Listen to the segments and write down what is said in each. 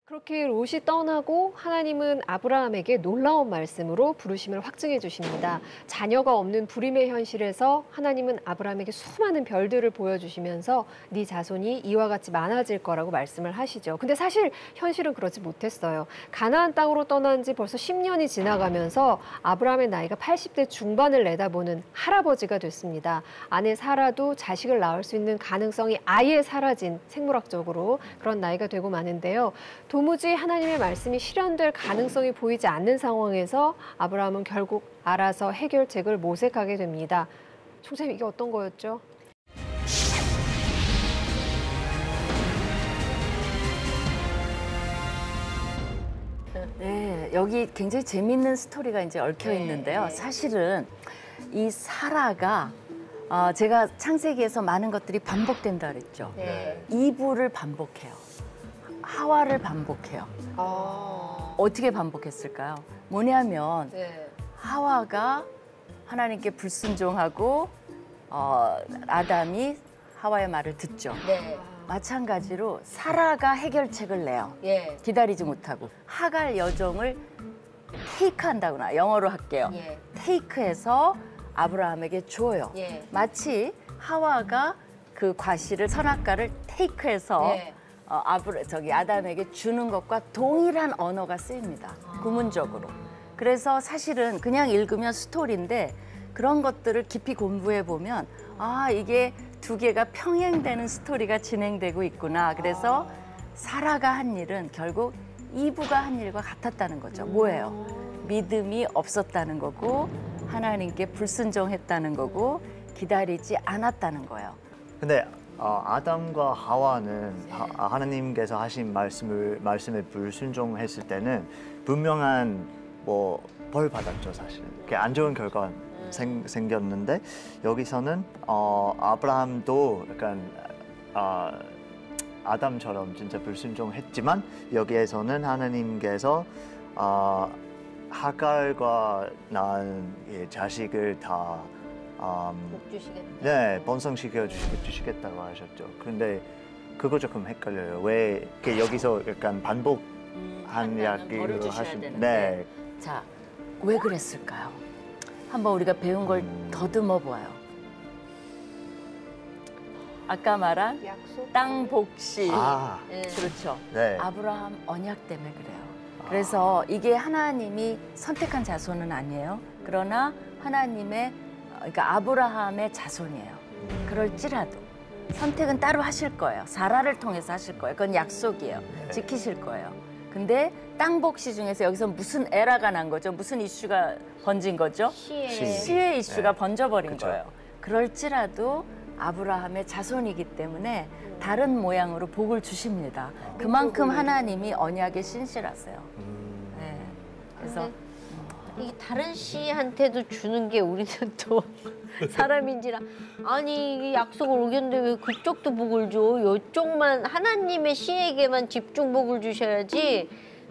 그렇게 롯이 떠나고 하나님은 아브라함에게 놀라운 말씀으로 부르심을 확증해 주십니다. 자녀가 없는 불임의 현실에서 하나님은 아브라함에게 수많은 별들을 보여주시면서 네 자손이 이와 같이 많아질 거라고 말씀을 하시죠. 근데 사실 현실은 그렇지 못했어요. 가나안 땅으로 떠난 지 벌써 10년이 지나가면서 아브라함의 나이가 80대 중반을 내다보는 할아버지가 됐습니다. 아내 사라도 자식을 낳을 수 있는 가능성이 아예 사라진 생물학적으로 그런 나이가 되고 마는데요. 도무지 하나님의 말씀이 실현될 가능성이 보이지 않는 상황에서 아브라함은 결국 알아서 해결책을 모색하게 됩니다. 총장님, 이게 어떤 거였죠? 네, 여기 굉장히 재밌는 스토리가 이제 얽혀 있는데요. 사실은 이 사라가 제가 창세기에서 많은 것들이 반복된다 그랬죠. 이브를 반복해요. 하와를 반복해요. 어떻게 반복했을까요? 뭐냐면 하와가 하나님께 불순종하고 아담이 하와의 말을 듣죠. 마찬가지로 사라가 해결책을 내요. 기다리지 못하고 하갈 여종을 테이크한다거나 영어로 할게요. 테이크해서 아브라함에게 줘요. 마치 하와가 그 과실을 선악과를 테이크해서 아담에게 주는 것과 동일한 언어가 쓰입니다. 구문적으로. 그래서 사실은 그냥 읽으면 스토리인데 그런 것들을 깊이 공부해 보면 이게 두 개가 평행되는 스토리가 진행되고 있구나. 그래서 사라가 한 일은 결국 이브가 한 일과 같았다는 거죠. 뭐예요? 믿음이 없었다는 거고 하나님께 불순종했다는 거고 기다리지 않았다는 거예요. 근데 아담과 하와는 하나님께서 하신 말씀에 불순종했을 때는 분명한 벌 받았죠, 사실은. 안 좋은 결과가 생겼는데 여기서는 아브라함도 약간 아담처럼 진짜 불순종했지만 여기에서는 하나님께서 하갈과 낳은 자식을 다 복주시겠다. 네, 번성시켜 주시겠다고 하셨죠. 그런데 그거 조금 헷갈려요. 왜 여기서 약간 반복한 이야기로 하신? 네. 자, 왜 그랬을까요? 한번 우리가 배운 걸 더듬어 보아요. 아까 말한 약속? 땅 복시. 그렇죠. 네. 아브라함 언약 때문에 그래요. 그래서 이게 하나님이 선택한 자손은 아니에요. 그러나 하나님의 그러니까 아브라함의 자손이에요. 그럴지라도 선택은 따로 하실 거예요. 사라를 통해서 하실 거예요. 그건 약속이에요. 지키실 거예요. 근데 땅 복시 중에서 여기서 무슨 에러가 난 거죠? 무슨 이슈가 번진 거죠? 시의 이슈가 번져버린 거예요. 그럴지라도 아브라함의 자손이기 때문에 다른 모양으로 복을 주십니다. 그만큼 하나님이 언약에 신실하세요. 그래서 이게 다른 씨한테도 주는 게 우리는 또 사람인지라 아니 약속을 어겼는데 왜 그쪽도 복을 줘? 이쪽만 하나님의 씨에게만 집중 복을 주셔야지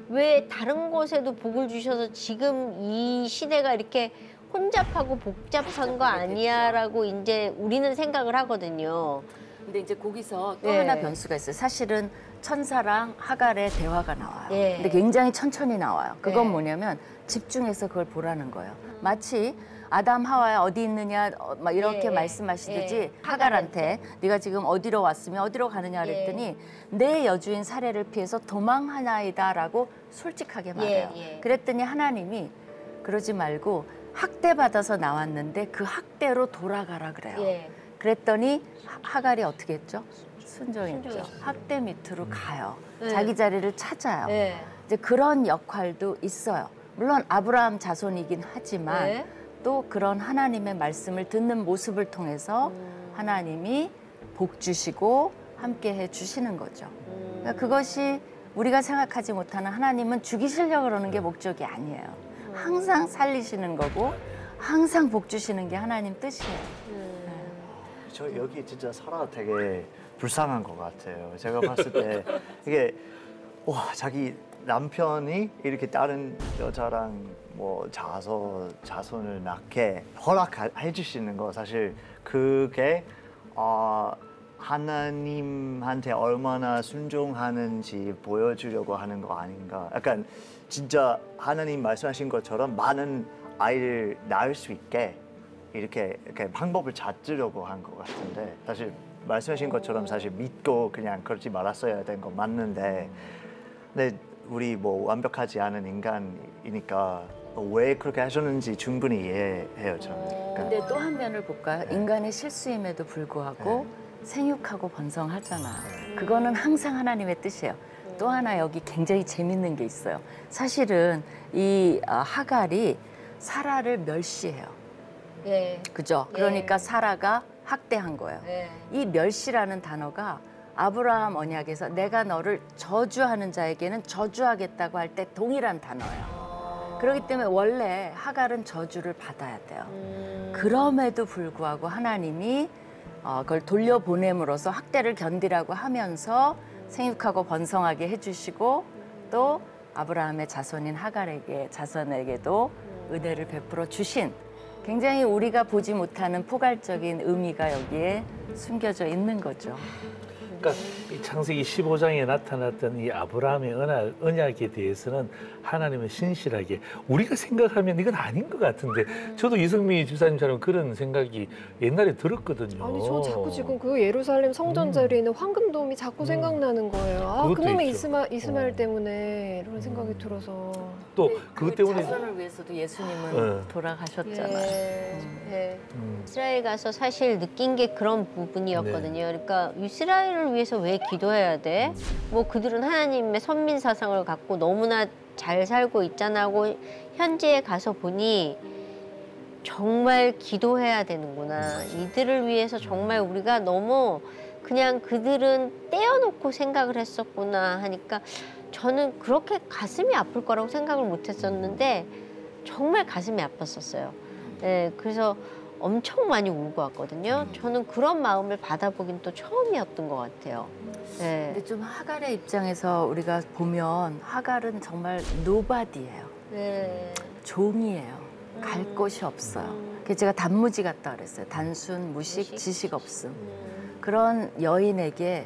왜 다른 곳에도 복을 주셔서 지금 이 시대가 이렇게 혼잡하고 복잡한 거 아니야라고 이제 우리는 생각을 하거든요. 근데 이제 거기서 또 하나 변수가 있어요. 사실은 천사랑 하갈의 대화가 나와요. 근데 굉장히 천천히 나와요. 그건 뭐냐면 집중해서 그걸 보라는 거예요. 마치 아담 하와야 어디 있느냐 막 이렇게 말씀하시듯이 하갈한테 네가 지금 어디로 왔으면 어디로 가느냐 그랬더니 내 여주인 사례를 피해서 도망하나이다라고 솔직하게 말해요. 그랬더니 하나님이 그러지 말고 학대받아서 나왔는데 그 학대로 돌아가라 그래요. 그랬더니 하갈이 어떻게 했죠? 순종했죠. 학대 밑으로 가요. 자기 자리를 찾아요. 이제 그런 역할도 있어요. 물론 아브라함 자손이긴 하지만 또 그런 하나님의 말씀을 듣는 모습을 통해서 하나님이 복 주시고 함께 해 주시는 거죠. 그러니까 그것이 우리가 생각하지 못하는 하나님은 죽이시려고 그러는 게 목적이 아니에요. 항상 살리시는 거고 항상 복 주시는 게 하나님 뜻이에요. 저 여기 진짜 사라 되게 불쌍한 것 같아요. 제가 봤을 때 이게 자기 남편이 이렇게 다른 여자랑 자손을 낳게 허락해 주시는 거 사실 그게 하나님한테 얼마나 순종하는지 보여주려고 하는 거 아닌가. 약간 진짜 하나님 말씀하신 것처럼 많은 아이를 낳을 수 있게 이렇게 방법을 찾으려고 한 것 같은데, 사실 말씀하신 것처럼 사실 믿고 그냥 그러지 말았어야 된 건 맞는데, 근데 우리 뭐 완벽하지 않은 인간이니까 왜 그렇게 하셨는지 충분히 이해해요, 저는. 그러니까 근데 또 한 면을 볼까요? 네. 인간의 실수임에도 불구하고 생육하고 번성하잖아. 네. 그거는 항상 하나님의 뜻이에요. 또 하나 여기 굉장히 재밌는 게 있어요. 사실은 이 하갈이 사라를 멸시해요. 예. 그죠? 그러니까 사라가 학대한 거예요. 예. 이 멸시라는 단어가 아브라함 언약에서 내가 너를 저주하는 자에게는 저주하겠다고 할 때 동일한 단어예요. 그렇기 때문에 원래 하갈은 저주를 받아야 돼요. 그럼에도 불구하고 하나님이 그걸 돌려보냄으로써 학대를 견디라고 하면서 생육하고 번성하게 해주시고 또 아브라함의 자손인 자손에게도 은혜를 베풀어 주신 굉장히 우리가 보지 못하는 포괄적인 의미가 여기에 숨겨져 있는 거죠. 그러니까 이 창세기 15장에 나타났던 이 아브라함의 언약에 대해서는 하나님은 신실하게 우리가 생각하면 이건 아닌 것 같은데 저도 이승미 집사님처럼 그런 생각이 옛날에 들었거든요. 아니 저 자꾸 지금 그 예루살렘 성전 자리에 있는 황금돔이 자꾸 생각나는 거예요. 아 그것도 그놈의 있죠. 이스마엘 때문에 이런 생각이 들어서. 또 그것 때문에 자손을 위해서도 예수님은 돌아가셨잖아요. 예. 이스라엘 가서 사실 느낀 게 그런 부분이었거든요. 그러니까 이스라엘을 위해서 왜 기도해야 돼? 뭐 그들은 하나님의 선민 사상을 갖고 너무나 잘 살고 있잖아 하고 현지에 가서 보니 정말 기도해야 되는구나. 이들을 위해서 정말 우리가 너무 그냥 그들은 떼어놓고 생각을 했었구나 하니까 저는 그렇게 가슴이 아플 거라고 생각을 못 했었는데 정말 가슴이 아팠었어요. 네, 그래서 엄청 많이 울고 왔거든요. 저는 그런 마음을 받아보긴 또 처음이었던 것 같아요. 네. 근데 좀 하갈의 입장에서 우리가 보면 하갈은 정말 노바디예요. 네. 종이에요. 갈 곳이 없어요. 그래서 제가 단무지 같다 그랬어요. 단순, 무식, 지식 없음. 그런 여인에게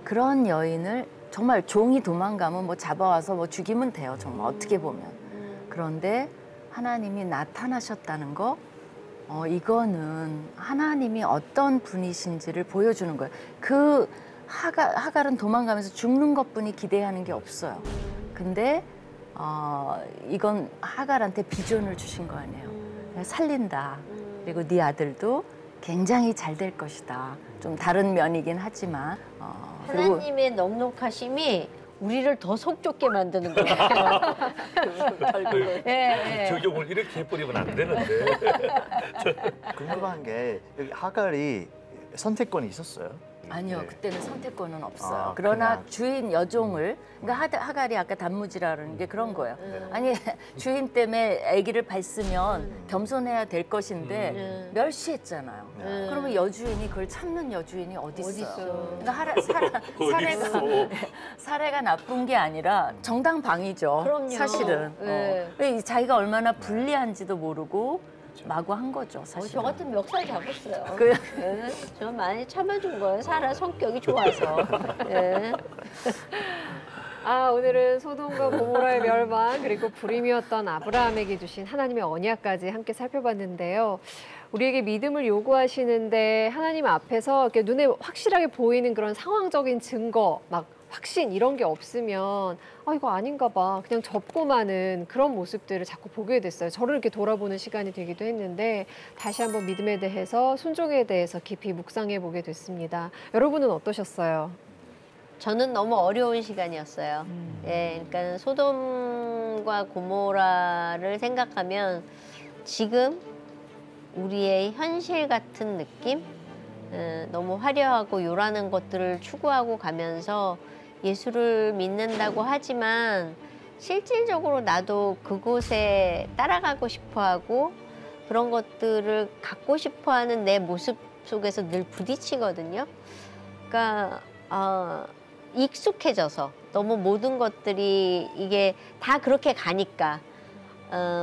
그런 여인을 정말 종이 도망가면 뭐 잡아와서 뭐 죽이면 돼요. 정말 어떻게 보면. 그런데 하나님이 나타나셨다는 거 이거는 하나님이 어떤 분이신지를 보여주는 거예요. 그 하갈은 도망가면서 죽는 것뿐이 기대하는 게 없어요. 근데 이건 하갈한테 비전을 주신 거 아니에요. 살린다. 그리고 네 아들도 굉장히 잘 될 것이다. 좀 다른 면이긴 하지만 그리고 하나님의 넉넉하심이 우리를 더 속좁게 만드는 거예요. 예, 예. 적용을 이렇게 해버리면 안 되는데. 궁금한 게 여기 하갈이 선택권이 있었어요? 아니요, 네. 그때는 선택권은 없어요. 아, 그러나 그냥. 주인 여종을, 그러니까 하갈이 아까 단무지라는 게 그런 거예요. 아니, 주인 때문에 아기를 밟으면 겸손해야 될 것인데 멸시했잖아요. 그러면 여주인이 그걸 참는 여주인이 어디 있어요? 그러니까 사례가 나쁜 게 아니라 정당방위죠. 그럼요. 사실은. 네. 자기가 얼마나 불리한지도 모르고 마구 한 거죠, 저 사실은. 같은 멱살 잡았어요. 그- 예, 저 많이 참아준 거예요. 사라 성격이 좋아서. 예. 아 오늘은 소돔과 고모라의 멸망 그리고 불임이었던 아브라함에게 주신 하나님의 언약까지 함께 살펴봤는데요. 우리에게 믿음을 요구하시는데 하나님 앞에서 이렇게 눈에 확실하게 보이는 그런 상황적인 증거, 막 확신 이런 게 없으면 이거 아닌가 봐 그냥 접고 마는 그런 모습들을 자꾸 보게 됐어요. 저를 이렇게 돌아보는 시간이 되기도 했는데 다시 한번 믿음에 대해서 순종에 대해서 깊이 묵상해 보게 됐습니다. 여러분은 어떠셨어요? 저는 너무 어려운 시간이었어요. 예, 그러니까 소돔과 고모라를 생각하면 지금 우리의 현실 같은 느낌? 너무 화려하고 요란한 것들을 추구하고 가면서 예수를 믿는다고 하지만 실질적으로 나도 그곳에 따라가고 싶어하고 그런 것들을 갖고 싶어하는 내 모습 속에서 늘 부딪히거든요. 그러니까 익숙해져서 너무 모든 것들이 이게 다 그렇게 가니까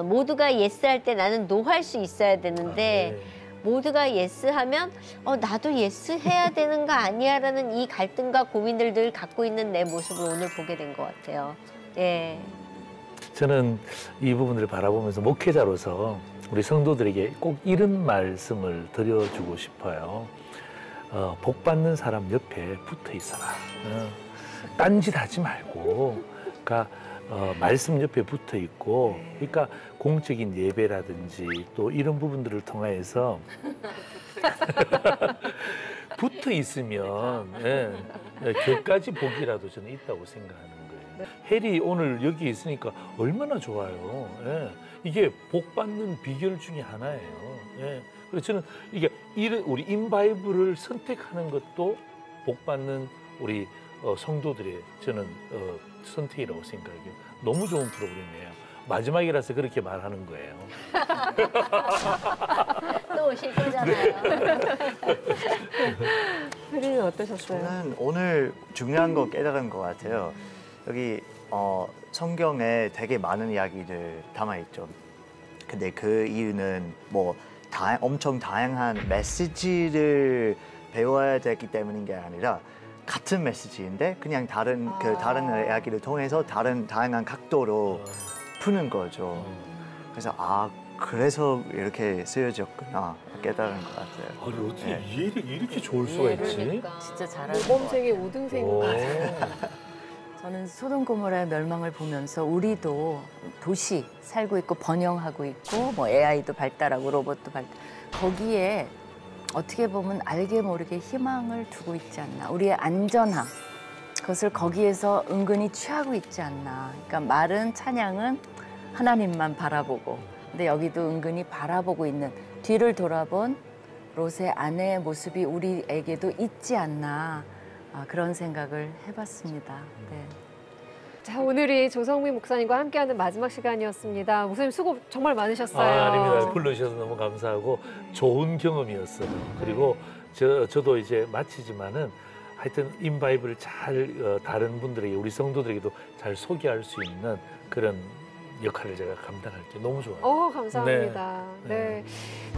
모두가 예스 할 때 나는 노 할 수 있어야 되는데 모두가 예스하면 나도 예스 해야 되는 거 아니야라는 이 갈등과 고민을 늘 갖고 있는 내 모습을 오늘 보게 된 것 같아요. 예. 저는 이 부분을 바라보면서 목회자로서 우리 성도들에게 꼭 이런 말씀을 드려주고 싶어요. 복 받는 사람 옆에 붙어 있어라. 딴짓 하지 말고, 그러니까 말씀 옆에 붙어 있고, 그러니까 공적인 예배라든지 또 이런 부분들을 통해서 붙어 있으면 결까지 복이라도 저는 있다고 생각하는 거예요. 헬이 오늘 여기 있으니까 얼마나 좋아요. 이게 복 받는 비결 중에 하나예요. 그래서 저는 이게 우리 인바이블을 선택하는 것도 복 받는 우리 성도들의 저는 선택이라고 생각해요. 너무 좋은 프로그램이에요. 마지막이라서 그렇게 말하는 거예요. 또 오실 거잖아요. 혜리는 어떠셨어요? 저는 오늘 중요한 거 깨달은 것 같아요. 여기 성경에 되게 많은 이야기들 담아 있죠. 근데 그 이유는 뭐 엄청 다양한 메시지를 배워야 되기 때문인 게 아니라 같은 메시지인데 그냥 다른 이야기를 통해서 다양한 각도로 푸는 거죠. 그래서 그래서 이렇게 쓰여졌구나 깨달은 것 같아요. 아니 어떻게 이렇게 좋을 수가 있지? 그러니까. 진짜 잘하는 것 모범생의 같아요. 우등생. 저는 소돔 고모라의 멸망을 보면서 우리도 도시 살고 있고 번영하고 있고 뭐 AI도 발달하고 로봇도 거기에 어떻게 보면 알게 모르게 희망을 두고 있지 않나. 우리의 안전함, 그것을 거기에서 은근히 취하고 있지 않나. 그러니까 말은 찬양은 하나님만 바라보고, 근데 여기도 은근히 바라보고 있는 뒤를 돌아본 롯의 아내의 모습이 우리에게도 있지 않나. 그런 생각을 해봤습니다. 네. 자, 오늘이 조성민 목사님과 함께하는 마지막 시간이었습니다. 목사님 수고 정말 많으셨어요. 아닙니다. 불러주셔서 너무 감사하고 좋은 경험이었어요. 그리고 저도 이제 마치지만은 하여튼 인바이블을 잘 다른 분들에게 우리 성도들에게도 잘 소개할 수 있는 그런 역할을 제가 감당할게요. 너무 좋아요. 감사합니다. 네.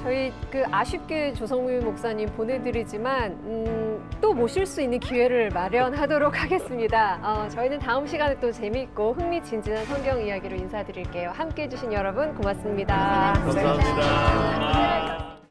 저희 아쉽게 조성민 목사님 보내드리지만 또 모실 수 있는 기회를 마련하도록 하겠습니다. 저희는 다음 시간에 또 재미있고 흥미진진한 성경 이야기로 인사드릴게요. 함께해 주신 여러분 고맙습니다. 감사합니다.